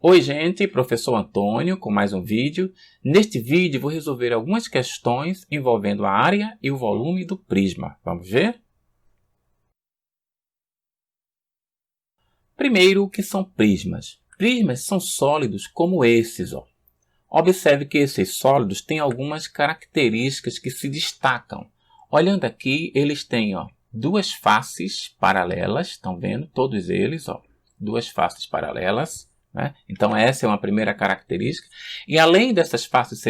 Oi gente, professor Antônio com mais um vídeo. Neste vídeo vou resolver algumas questões envolvendo a área e o volume do prisma. Vamos ver? Primeiro, o que são prismas? Prismas são sólidos como esses. Observe que esses sólidos têm algumas características que se destacam. Olhando aqui, eles têm duas faces paralelas, estão vendo? Todos eles, duas faces paralelas. Né? Então essa é uma primeira característica. E além dessas faces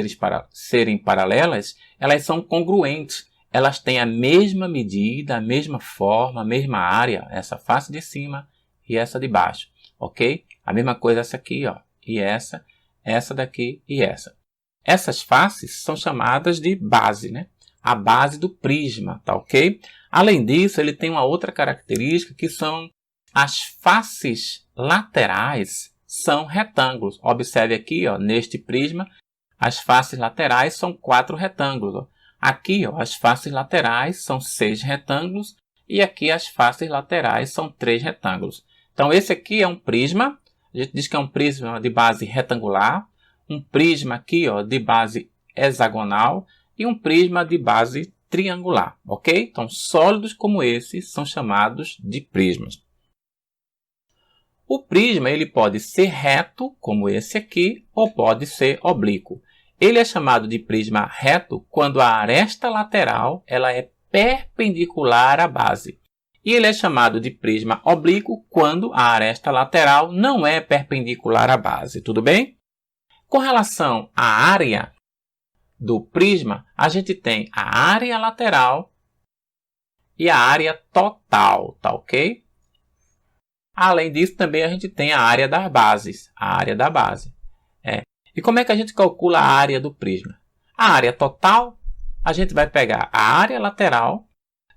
serem paralelas, elas são congruentes. Elas têm a mesma medida, a mesma forma, a mesma área. Essa face de cima e essa de baixo. Ok? A mesma coisa essa aqui, e essa daqui e essa. Essas faces são chamadas de base, né? A base do prisma, tá ok? Além disso, ele tem uma outra característica que são as faces laterais. São retângulos. Observe aqui, neste prisma, as faces laterais são 4 retângulos. Aqui, as faces laterais são 6 retângulos e aqui as faces laterais são 3 retângulos. Então, esse aqui é um prisma. A gente diz que é um prisma de base retangular, um prisma aqui, de base hexagonal e um prisma de base triangular, ok? Então, sólidos como esses são chamados de prismas. O prisma ele pode ser reto, como esse aqui, ou pode ser oblíquo. Ele é chamado de prisma reto quando a aresta lateral ela é perpendicular à base. E ele é chamado de prisma oblíquo quando a aresta lateral não é perpendicular à base. Tudo bem? Com relação à área do prisma, a gente tem a área lateral e a área total, tá ok? Além disso, também a gente tem a área das bases. A área da base. E como é que a gente calcula a área do prisma? A área total, a gente vai pegar a área lateral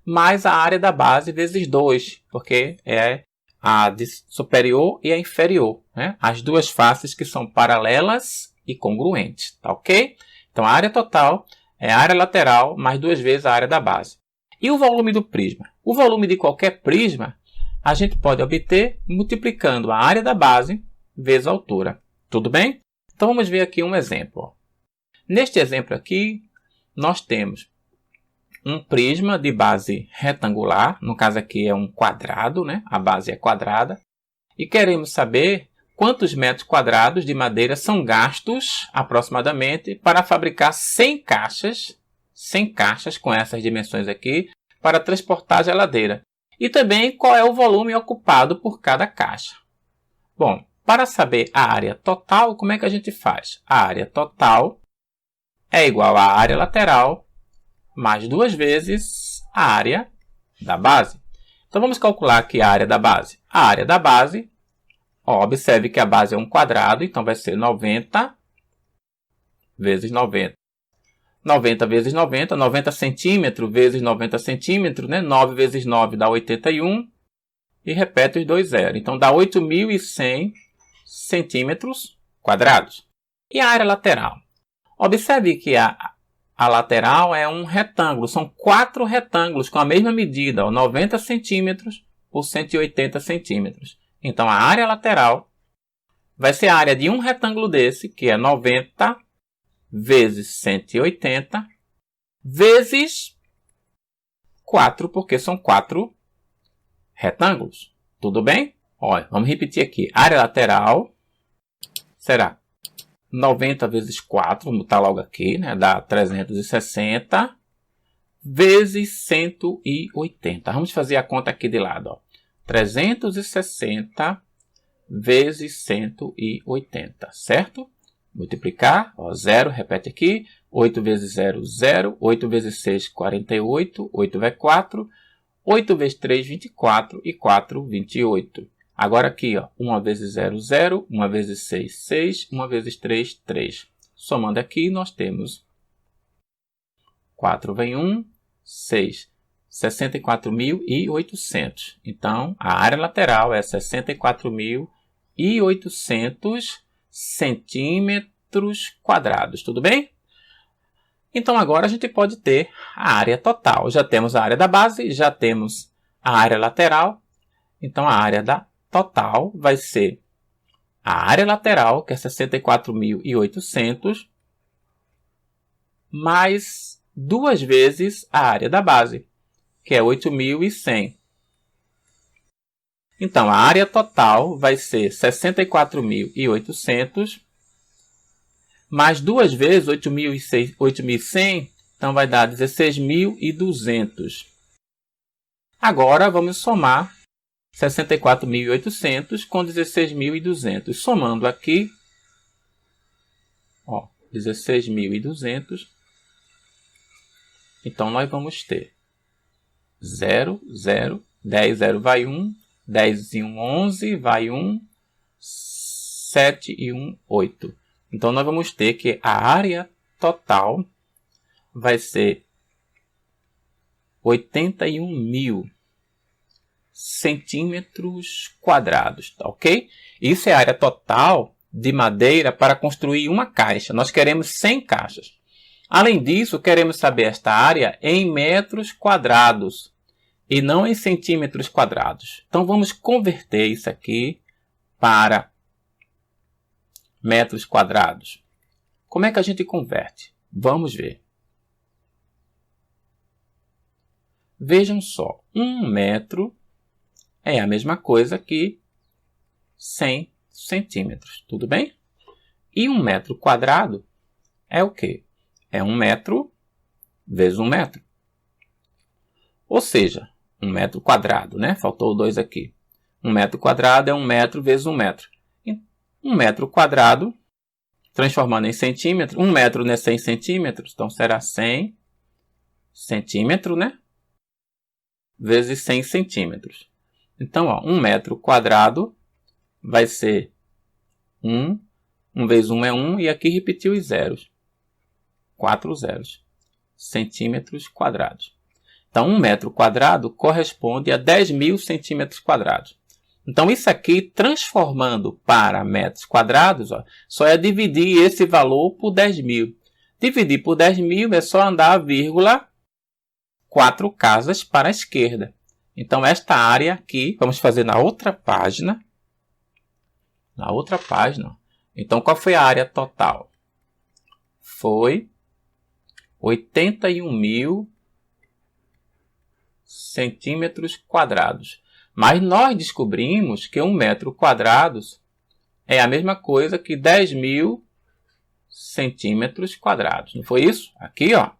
mais a área da base vezes 2, porque é a superior e a inferior. Né? As duas faces que são paralelas e congruentes. Tá ok? Então, a área total é a área lateral mais 2 vezes a área da base. E o volume do prisma? O volume de qualquer prisma a gente pode obter multiplicando a área da base vezes a altura. Tudo bem? Então, vamos ver aqui um exemplo. Neste exemplo aqui, nós temos um prisma de base retangular. No caso aqui é um quadrado, né? A base é quadrada. E queremos saber quantos metros quadrados de madeira são gastos, aproximadamente, para fabricar 100 caixas com essas dimensões aqui, para transportar a geladeira. E também qual é o volume ocupado por cada caixa. Bom, para saber a área total, como é que a gente faz? A área total é igual à área lateral mais 2 vezes a área da base. Então, vamos calcular aqui a área da base. A área da base, observe que a base é um quadrado, então vai ser 90 vezes 90. 90 vezes 90, 90 centímetros vezes 90 centímetros, né? 9 vezes 9 dá 81. E repete os dois zeros. Então, dá 8.100 centímetros quadrados. E a área lateral? Observe que a lateral é um retângulo. São 4 retângulos com a mesma medida, 90 centímetros por 180 centímetros. Então, a área lateral vai ser a área de um retângulo desse, que é 90 vezes 180, vezes 4, porque são 4 retângulos. Tudo bem? Olha, vamos repetir aqui. A área lateral será 90 vezes 4, vamos botar logo aqui, né? Dá 360, vezes 180. Vamos fazer a conta aqui de lado. 360 vezes 180, certo? Multiplicar, 0, repete aqui, 8 vezes 0, 0, 8 vezes 6, 48, 8 vezes 4, 8 vezes 3, 24 e 4, 28. Agora aqui, 1 vezes 0, 0, 1 vezes 6, 6, 1 vezes 3, 3. Somando aqui, nós temos 4 vem 1, 6, 64.800. Então, a área lateral é 64.800 centímetros quadrados, tudo bem? Então, agora a gente pode ter a área total. Já temos a área da base, já temos a área lateral. Então, a área total vai ser a área lateral, que é 64.800, mais 2 vezes a área da base, que é 8.100. Então, a área total vai ser 64.800, mais 2 vezes 8.100, então vai dar 16.200. Agora, vamos somar 64.800 com 16.200. Somando aqui, 16.200. Então, nós vamos ter 0, 0, 10, 0 vai 1, 10 e 1, 11, vai 1, 7 e 1, 8. Então, nós vamos ter que a área total vai ser 81.000 centímetros quadrados, tá ok? Isso é a área total de madeira para construir uma caixa. Nós queremos 100 caixas. Além disso, queremos saber esta área em metros quadrados e não em centímetros quadrados. Então, vamos converter isso aqui para metros quadrados. Como é que a gente converte? Vamos ver. Vejam só, 1 metro é a mesma coisa que 100 centímetros, tudo bem? E 1 metro quadrado é o quê? É 1 metro vezes 1 metro. Ou seja, 1 metro quadrado, né? Faltou 2 aqui. 1 metro quadrado é 1 metro vezes 1 metro. 1 metro quadrado, transformando em centímetro, 1 metro é 100 centímetros, então será 100 centímetros, né? Vezes 100 centímetros. Então, 1 metro quadrado vai ser 1. 1 vezes 1 é 1, e aqui repetiu os zeros. 4 zeros. Centímetros quadrados. Então, 1 metro quadrado corresponde a 10.000 centímetros quadrados. Então, isso aqui, transformando para metros quadrados, só é dividir esse valor por 10.000. Dividir por 10.000 é só andar a vírgula 4 casas para a esquerda. Então, esta área aqui, vamos fazer na outra página. Na outra página. Então, qual foi a área total? Foi 81.000 centímetros quadrados. Mas nós descobrimos que 1 metro quadrado é a mesma coisa que 10.000 centímetros quadrados. Não foi isso? Aqui, ó.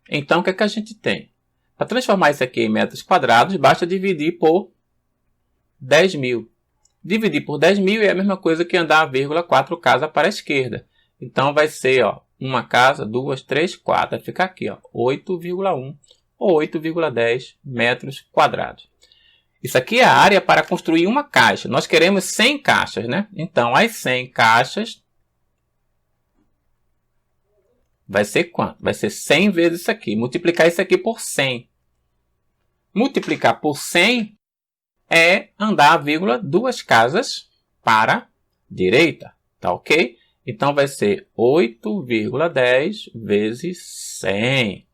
Então, o que é que a gente tem? Para transformar isso aqui em metros quadrados, basta dividir por 10.000. Dividir por 10.000 é a mesma coisa que andar a vírgula 4 casas para a esquerda. Então, vai ser uma casa, 2, 3, 4. Vai ficar aqui, 8,1 ou 8,10 metros quadrados. Isso aqui é a área para construir uma caixa. Nós queremos 100 caixas, né? Então, as 100 caixas vai ser quanto? Vai ser 100 vezes isso aqui. Multiplicar isso aqui por 100. Multiplicar por 100 é andar a vírgula 2 casas para a direita. Tá ok? Então, vai ser 8,10 vezes 100.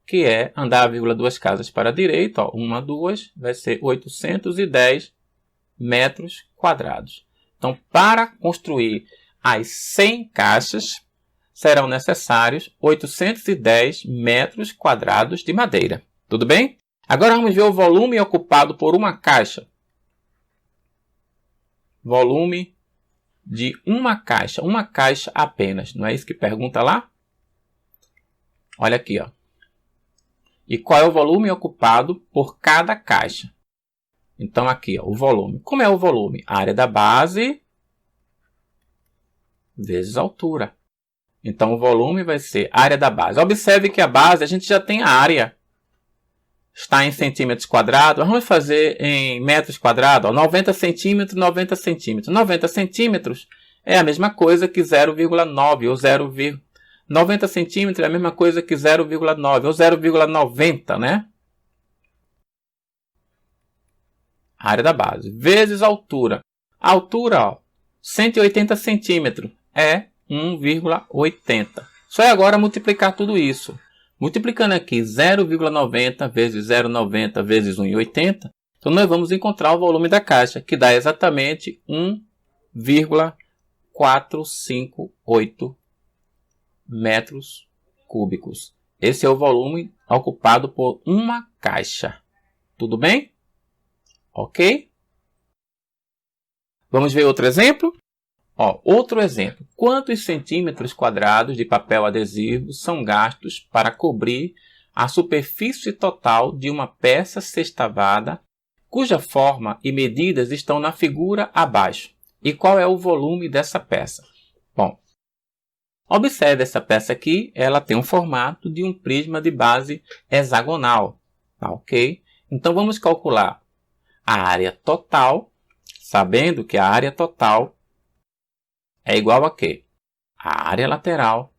Que é andar a vírgula 2 casas para a direita. 1, 2, vai ser 810 metros quadrados. Então, para construir as 100 caixas, serão necessários 810 metros quadrados de madeira. Tudo bem? Agora vamos ver o volume ocupado por uma caixa. Volume de uma caixa apenas. Não é isso que pergunta lá? Olha aqui, ó. E qual é o volume ocupado por cada caixa? Então, aqui, o volume. Como é o volume? A área da base vezes a altura. Então, o volume vai ser a área da base. Observe que a base, a gente já tem a área. Está em centímetros quadrados. Vamos fazer em metros quadrados. 90 centímetros, 90 centímetros. 90 centímetros é a mesma coisa que 0,9 ou 0,9. 90 centímetros é a mesma coisa que 0,9 ou 0,90, né? A área da base. Vezes a altura. A altura, 180 centímetros é 1,80. Só é agora multiplicar tudo isso. Multiplicando aqui 0,90 vezes 0,90 vezes 1,80, Então, nós vamos encontrar o volume da caixa, que dá exatamente 1,458 metros cúbicos. Esse é o volume ocupado por uma caixa. Tudo bem? Ok? Vamos ver outro exemplo? Outro exemplo. Quantos centímetros quadrados de papel adesivo são gastos para cobrir a superfície total de uma peça sextavada, cuja forma e medidas estão na figura abaixo? E qual é o volume dessa peça? Bom, observe essa peça aqui, ela tem um formato de um prisma de base hexagonal. Tá, ok? Então, vamos calcular a área total, sabendo que a área total é igual a quê? A área lateral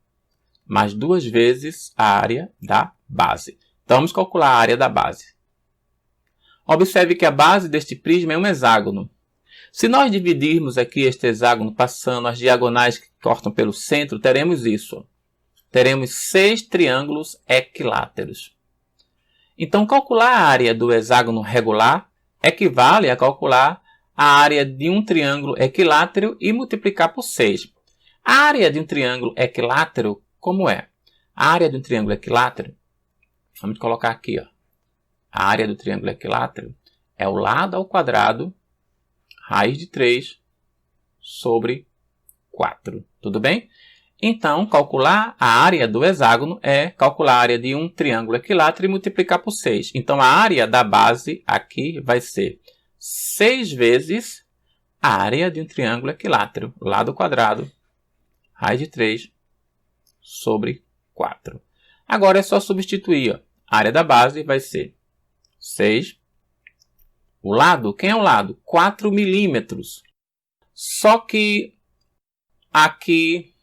mais 2 vezes a área da base. Então, vamos calcular a área da base. Observe que a base deste prisma é um hexágono. Se nós dividirmos aqui este hexágono passando as diagonais que cortam pelo centro, teremos isso. Teremos 6 triângulos equiláteros. Então, calcular a área do hexágono regular equivale a calcular a área de um triângulo equilátero e multiplicar por 6. A área de um triângulo equilátero, como é? A área de um triângulo equilátero, vamos colocar aqui, a área do triângulo equilátero é o lado ao quadrado, raiz de 3 sobre 4. Tudo bem? Então, calcular a área do hexágono é calcular a área de um triângulo equilátero e multiplicar por 6. Então, a área da base aqui vai ser 6 vezes a área de um triângulo equilátero, lado ao quadrado, raiz de 3 sobre 4. Agora é só substituir. A área da base vai ser 6. O lado, quem é o lado? 4 milímetros. Só que aqui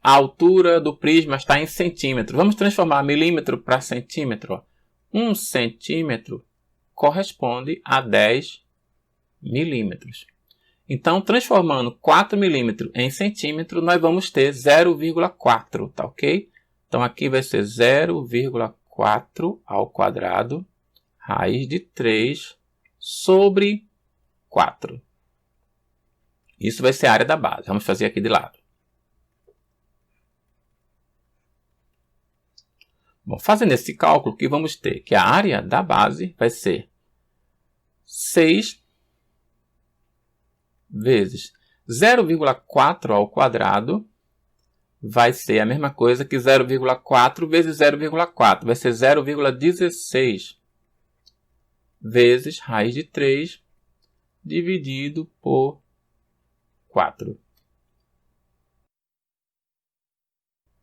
a altura do prisma está em centímetro. Vamos transformar milímetro para centímetro. 1 centímetro corresponde a 10 milímetros. Então, transformando 4 milímetros em centímetro, nós vamos ter 0,4, tá ok? Então, aqui vai ser 0,4 ao quadrado, raiz de 3 sobre 4. Isso vai ser a área da base. Vamos fazer aqui de lado. Bom, fazendo esse cálculo, que vamos ter que a área da base vai ser 6 vezes 0,4 ao quadrado vai ser a mesma coisa que 0,4 vezes 0,4. Vai ser 0,16 vezes raiz de 3 dividido por 4.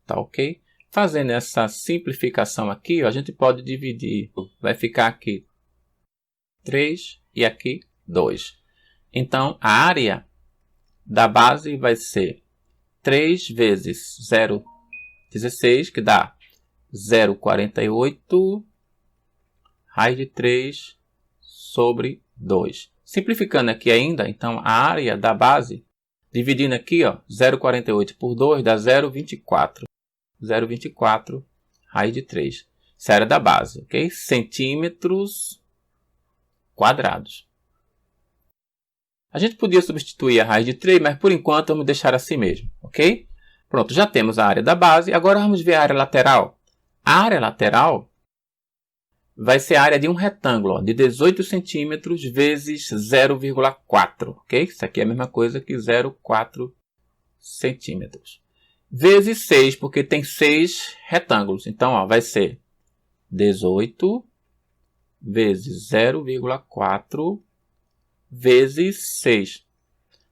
Tá ok? Fazendo essa simplificação aqui, a gente pode dividir. Vai ficar aqui 3 e aqui 2. Então, a área da base vai ser 3 vezes 0,16, que dá 0,48, raiz de 3 sobre 2. Simplificando aqui ainda, então, a área da base, dividindo aqui, 0,48 por 2, dá 0,24. 0,24, raiz de 3. Essa é a área da base, ok? Centímetros quadrados. A gente podia substituir a raiz de 3, mas por enquanto vamos deixar assim mesmo, ok? Pronto, já temos a área da base. Agora vamos ver a área lateral. A área lateral vai ser a área de um retângulo de 18 centímetros vezes 0,4, ok? Isso aqui é a mesma coisa que 0,4 centímetros. Vezes 6, porque tem 6 retângulos. Então, vai ser 18 vezes 0,4 vezes 6.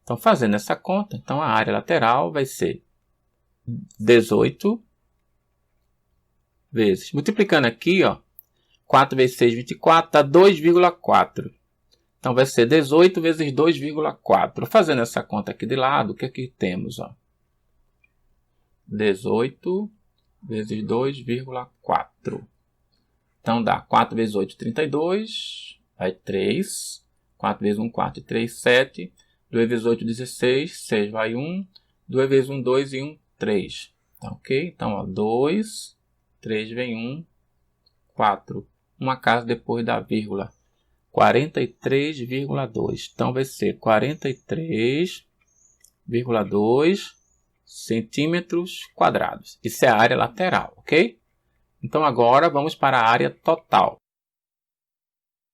Então, fazendo essa conta, então a área lateral vai ser 18 vezes, multiplicando aqui, 4 vezes 6, 24, dá 2,4. Então, vai ser 18 vezes 2,4. Fazendo essa conta aqui de lado, o que aqui temos? 18 vezes 2,4. Então, dá 4 vezes 8, 32. Vai 3. 4 vezes 1, 4 e 3, 7. 2 vezes 8, 16. 6 vai 1. 2 vezes 1, 2 e 1, 3. Tá ok? Então, 2. 3 vem 1. 4. Uma casa depois da vírgula. 43,2. Então vai ser 43,2 centímetros quadrados. Isso é a área lateral, ok? Então agora vamos para a área total.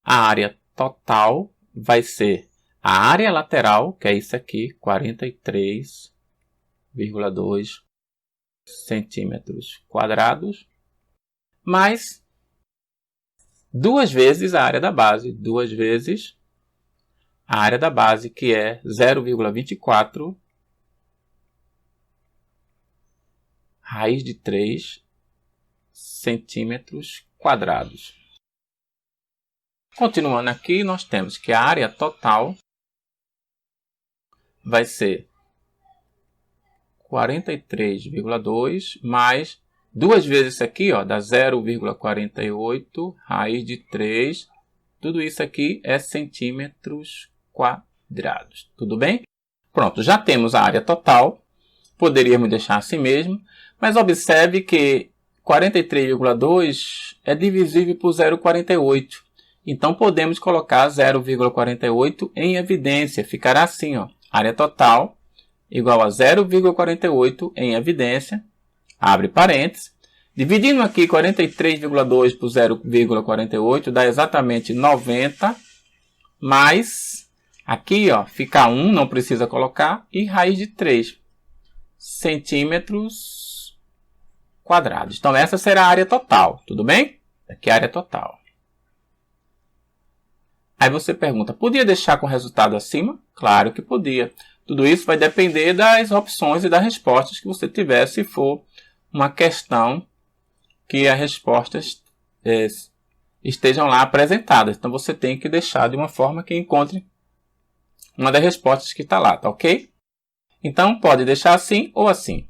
A área total vai ser a área lateral, que é isso aqui, 43,2 centímetros quadrados, mais 2 vezes a área da base, 2 vezes a área da base, que é 0,24 raiz de 3 centímetros quadrados. Continuando aqui, nós temos que a área total vai ser 43,2 mais 2 vezes isso aqui, ó, dá 0,48 raiz de 3. Tudo isso aqui é centímetros quadrados. Tudo bem? Pronto, já temos a área total. Poderíamos deixar assim mesmo. Mas observe que 43,2 é divisível por 0,48. Então podemos colocar 0,48 em evidência. Ficará assim, ó, área total igual a 0,48 em evidência. Abre parênteses. Dividindo aqui 43,2 por 0,48 dá exatamente 90. Mais, aqui ó, fica 1, não precisa colocar. E raiz de 3 centímetros quadrados. Então essa será a área total. Tudo bem? Aqui é a área total. Aí você pergunta, podia deixar com o resultado acima? Claro que podia. Tudo isso vai depender das opções e das respostas que você tiver, se for uma questão que as respostas estejam lá apresentadas. Então você tem que deixar de uma forma que encontre uma das respostas que está lá, tá ok? Então pode deixar assim ou assim.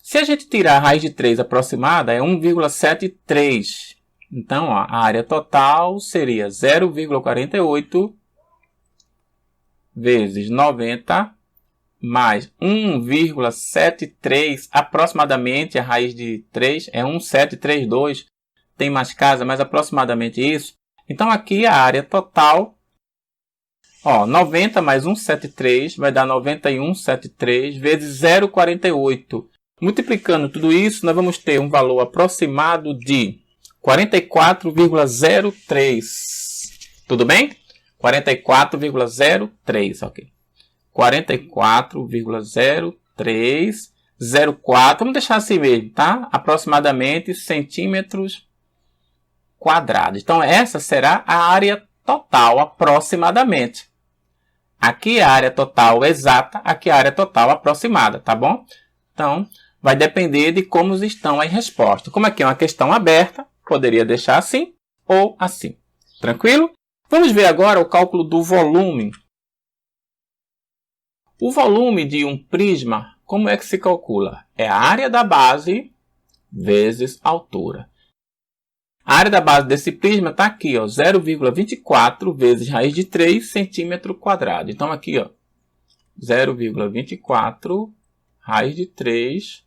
Se a gente tirar a raiz de 3 aproximada, é 1,73. Então ó, a área total seria 0,48 vezes 90 mais 1,73, aproximadamente a raiz de 3 é 1,732, tem mais casa, mas aproximadamente isso. Então aqui a área total, ó, 90 mais 1,73 vai dar 91,73 vezes 0,48. Multiplicando tudo isso, nós vamos ter um valor aproximado de 44,03. Tudo bem? 44,03, ok. 44,0304. Vamos deixar assim mesmo, tá? Aproximadamente centímetros quadrados. Então, essa será a área total, aproximadamente. Aqui é a área total exata, aqui é a área total aproximada, tá bom? Então, vai depender de como estão as respostas. Como aqui é uma questão aberta, poderia deixar assim ou assim. Tranquilo? Vamos ver agora o cálculo do volume. O volume de um prisma, como é que se calcula? É a área da base vezes a altura. A área da base desse prisma está aqui, 0,24 vezes raiz de 3 centímetro quadrado. Então aqui, 0,24 raiz de 3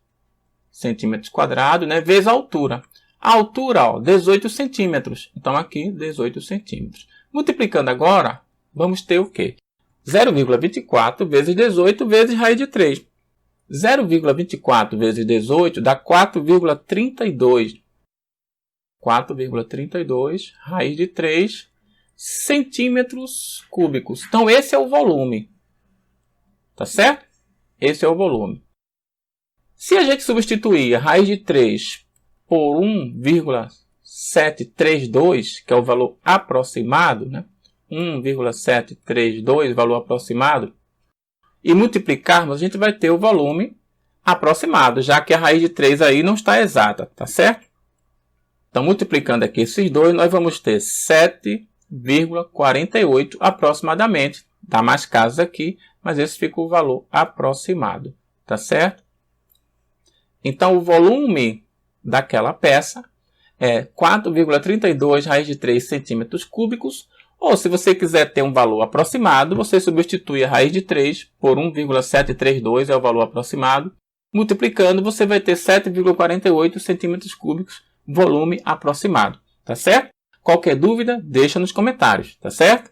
centímetros quadrados, né, vezes a altura. A altura, 18 centímetros. Então aqui, 18 centímetros. Multiplicando agora, vamos ter o quê? 0,24 vezes 18 vezes raiz de 3. 0,24 vezes 18 dá 4,32. 4,32 raiz de 3 centímetros cúbicos. Então esse é o volume. Tá certo? Esse é o volume. Se a gente substituir a raiz de 3 por 1,732, que é o valor aproximado, né? 1,732, valor aproximado, e multiplicarmos, a gente vai ter o volume aproximado, já que a raiz de 3 aí não está exata, tá certo? Então, multiplicando aqui esses dois, nós vamos ter 7,48 aproximadamente. Dá mais casos aqui, mas esse fica o valor aproximado, tá certo? Então, o volume daquela peça é 4,32 raiz de 3 centímetros cúbicos. Ou, se você quiser ter um valor aproximado, você substitui a raiz de 3 por 1,732, é o valor aproximado. Multiplicando, você vai ter 7,48 centímetros cúbicos, volume aproximado. Tá certo? Qualquer dúvida, deixa nos comentários, tá certo?